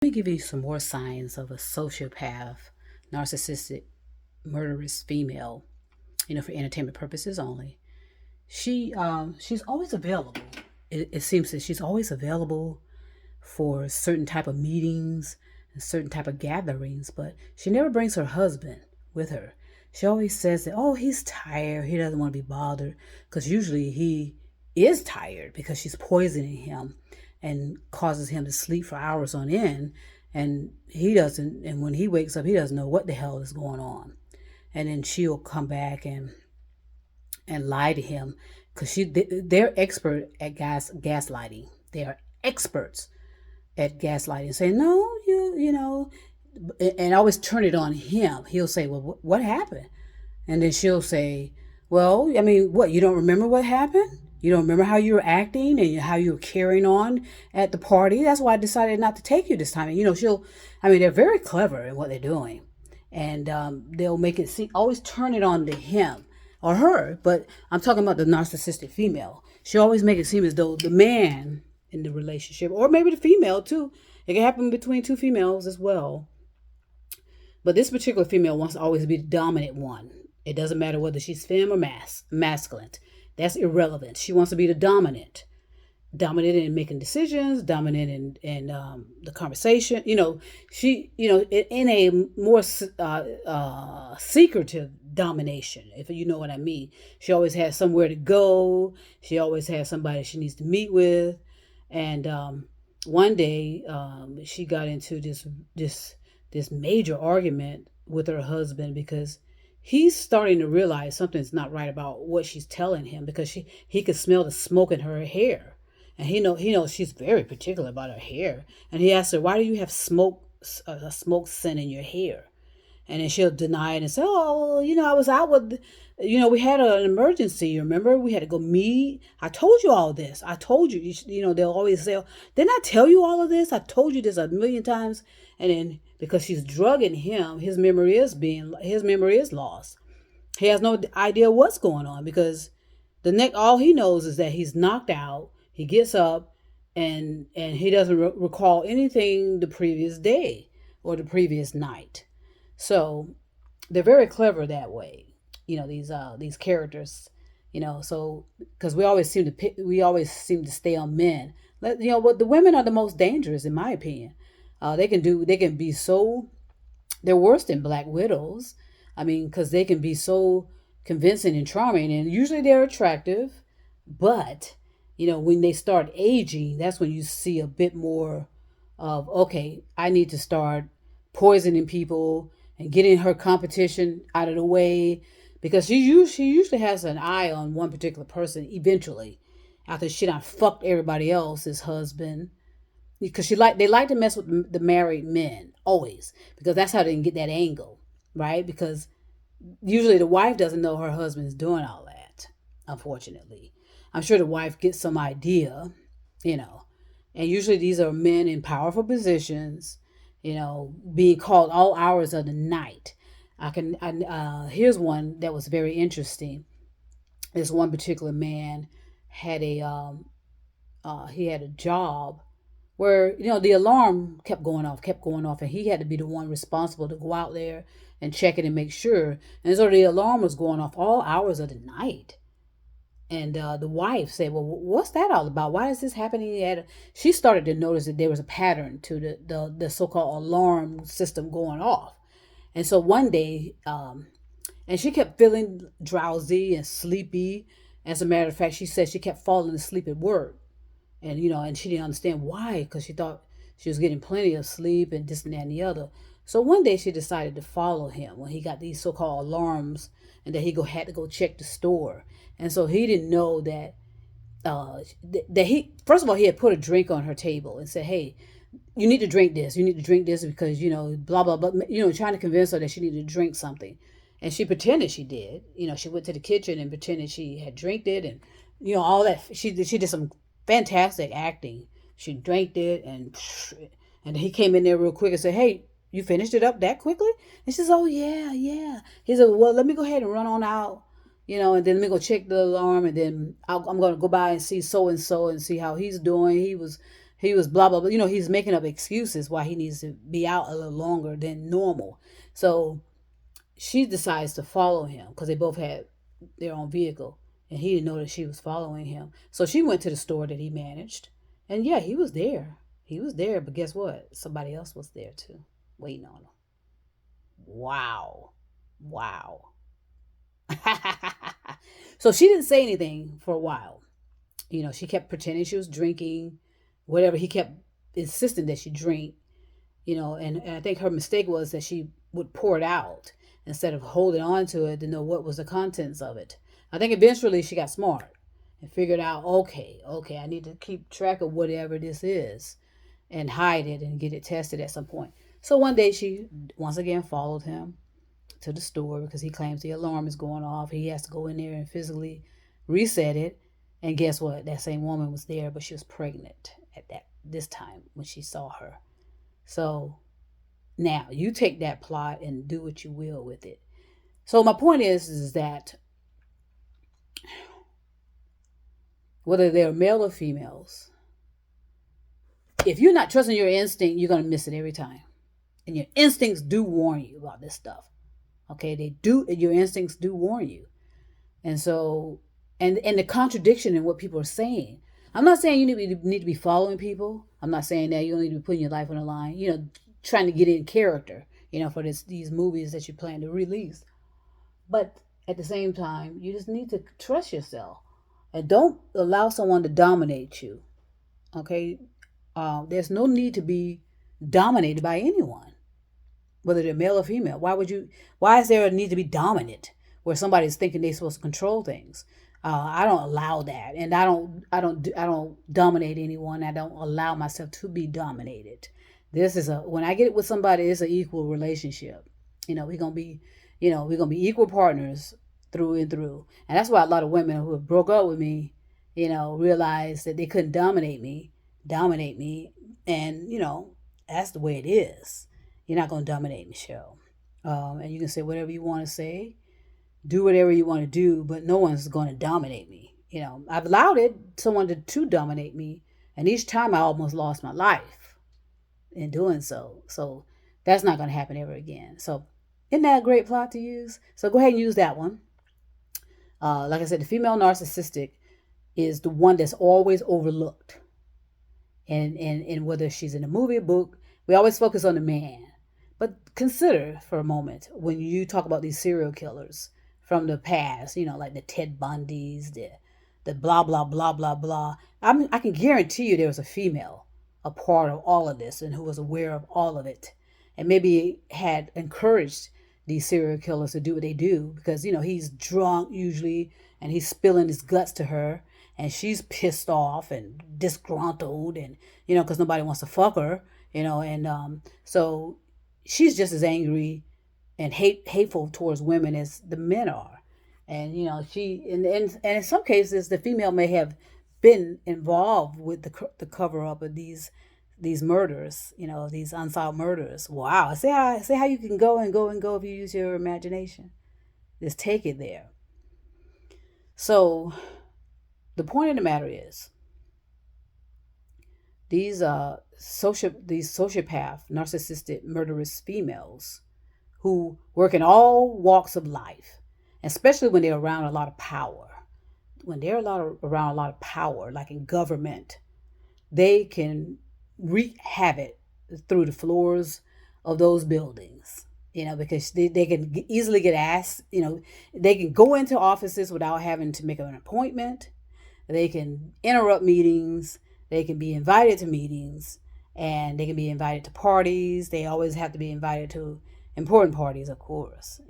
Let me give you some more signs of a sociopath, narcissistic, murderous female, for entertainment purposes only. She's always available. It seems that she's always available for certain type of meetings and certain type of gatherings, but she never brings her husband with her. She always says that, oh, he's tired. He doesn't want to be bothered, because usually he is tired because she's poisoning him and causes him to sleep for hours on end. And he doesn't, and when he wakes up, he doesn't know what the hell is going on. And then she'll come back and lie to him, because they're expert at gaslighting. They are experts at gaslighting, saying, no, and always turn it on him. He'll say, well, what happened? And then she'll say, well, I mean, what, you don't remember what happened? You don't remember how you were acting and how you were carrying on at the party? That's why I decided not to take you this time. And, they're very clever in what they're doing. And they'll make it always turn it on to him or her. But I'm talking about the narcissistic female. She always make it seem as though the man in the relationship, or maybe the female too, it can happen between two females as well. But this particular female wants to always be the dominant one. It doesn't matter whether she's femme or masculine. That's irrelevant. She wants to be the dominant in making decisions, dominant in the conversation. She, in a more secretive domination, if you know what I mean. She always has somewhere to go. She always has somebody she needs to meet with. And one day she got into this major argument with her husband, because he's starting to realize something's not right about what she's telling him, because he could smell the smoke in her hair. And he knows she's very particular about her hair. And he asked her, why do you have a smoke scent in your hair? And then she'll deny it and say, oh, I was out with, we had an emergency. You remember? We had to go meet. I told you all this. I told you, they'll always say, didn't I tell you all of this? I told you this a million times. And then because she's drugging him, his memory is lost. He has no idea what's going on, because all he knows is that he's knocked out. He gets up and he doesn't recall anything the previous day or the previous night. So they're very clever that way. These characters, so because we always seem to stay on men. But the women are the most dangerous, in my opinion. They can be so, they're worse than black widows. I mean, because they can be so convincing and charming, and usually they're attractive. But when they start aging, that's when you see a bit more of, okay, I need to start poisoning people and getting her competition out of the way, because she usually has an eye on one particular person eventually, after she done fucked everybody else's husband, because they like to mess with the married men always, because that's how they can get that angle, right? Because usually the wife doesn't know her husband's doing all that, unfortunately. I'm sure the wife gets some idea, and usually these are men in powerful positions, being called all hours of the night. Here's one that was very interesting. This one particular man had he had a job where the alarm kept going off, and he had to be the one responsible to go out there and check it and make sure. And so the alarm was going off all hours of the night. And the wife said, well, what's that all about? Why is this happening? She started to notice that there was a pattern to the so-called alarm system going off. And so one day, and she kept feeling drowsy and sleepy. As a matter of fact, she said she kept falling asleep at work. And, and she didn't understand why, because she thought she was getting plenty of sleep and this and that and the other. So one day she decided to follow him when he got these so-called alarms, and that he had to go check the store. And so he didn't know that he, first of all, he had put a drink on her table and said, hey, you need to drink this. You need to drink this because, blah, blah, blah, trying to convince her that she needed to drink something. And she pretended she did. She went to the kitchen and pretended she had drank it, and, all that. She did some fantastic acting. She drank it, and he came in there real quick and said, hey, you finished it up that quickly? And she says, oh, yeah, yeah. He said, well, let me go ahead and run on out, and then let me go check the alarm, and then I'm going to go by and see so-and-so and see how he's doing. He was blah blah blah. He's making up excuses why he needs to be out a little longer than normal. So she decides to follow him because they both had their own vehicle, and he didn't know that she was following him. So she went to the store that he managed, and yeah, he was there. He was there, but guess what? Somebody else was there too, waiting on him. Wow, wow. So she didn't say anything for a while. She kept pretending she was drinking, whatever. He kept insisting that she drink, and I think her mistake was that she would pour it out instead of holding on to it to know what was the contents of it. I think eventually she got smart and figured out, okay, I need to keep track of whatever this is and hide it and get it tested at some point. So one day she once again followed him to the store because he claims the alarm is going off. He has to go in there and physically reset it. And guess what? That same woman was there, but she was pregnant at this time when she saw her. So now you take that plot and do what you will with it. So my point is that whether they're male or females, if you're not trusting your instinct, you're going to miss it every time. And your instincts do warn you about this stuff. Okay, they do. Your instincts do warn you. And so, and the contradiction in what people are saying. I'm not saying you need to be following people. I'm not saying that you don't need to be putting your life on the line. Trying to get in character. For these movies that you plan to release. But at the same time, you just need to trust yourself and don't allow someone to dominate you. Okay, there's no need to be dominated by anyone, whether they're male or female. Why is there a need to be dominant where somebody's thinking they're supposed to control things? I don't allow that, and I don't dominate anyone. I don't allow myself to be dominated. When I get with somebody, it's an equal relationship. We're gonna be, equal partners through and through. And that's why a lot of women who have broke up with me, realized that they couldn't dominate me, and that's the way it is. You're not gonna dominate Michelle, and you can say whatever you want to say, do whatever you want to do, but no one's going to dominate me. I've allowed someone to dominate me, and each time I almost lost my life in doing so. So that's not going to happen ever again. So isn't that a great plot to use? So go ahead and use that one. Like I said, the female narcissistic is the one that's always overlooked. And whether she's in a movie or book, we always focus on the man. But consider for a moment when you talk about these serial killers from the past, like the Ted Bundys, the blah, blah, blah, blah, blah. I can guarantee you there was a female a part of all of this and who was aware of all of it and maybe had encouraged these serial killers to do what they do because, he's drunk usually and he's spilling his guts to her and she's pissed off and disgruntled and, because nobody wants to fuck her, and so she's just as angry and hateful towards women as the men are. And, she, and in some cases, the female may have been involved with the cover up of these murders, these unsolved murders. Wow. See how you can go if you use your imagination. Just take it there. So the point of the matter is these sociopath, narcissistic, murderous females who work in all walks of life, especially when they're around a lot of power. When they're around a lot of power, like in government, they can wreak havoc through the floors of those buildings, because they can easily get asked, they can go into offices without having to make an appointment. They can interrupt meetings. They can be invited to meetings and they can be invited to parties. They always have to be invited to important parties, of course,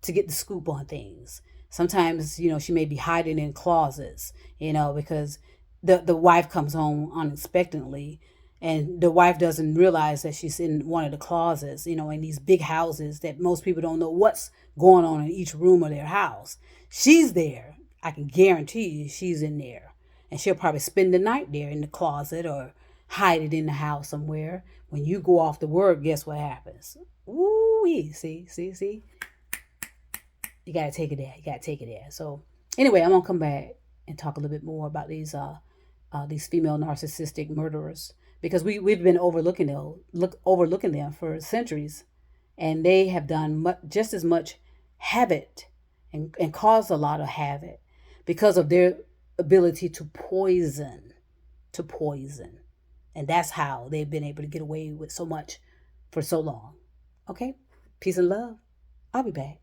to get the scoop on things. Sometimes, she may be hiding in closets, because the wife comes home unexpectedly and the wife doesn't realize that she's in one of the closets, in these big houses that most people don't know what's going on in each room of their house. She's there. I can guarantee you she's in there. And she'll probably spend the night there in the closet or hide it in the house somewhere. When you go off to work, guess what happens? Ooh, see. You got to take it there. So anyway, I'm going to come back and talk a little bit more about these these female narcissistic murderers, because we've been overlooking them for centuries, and they have done just as much havoc and caused a lot of havoc because of their ability to poison. And that's how they've been able to get away with so much for so long. Okay? Peace and love. I'll be back.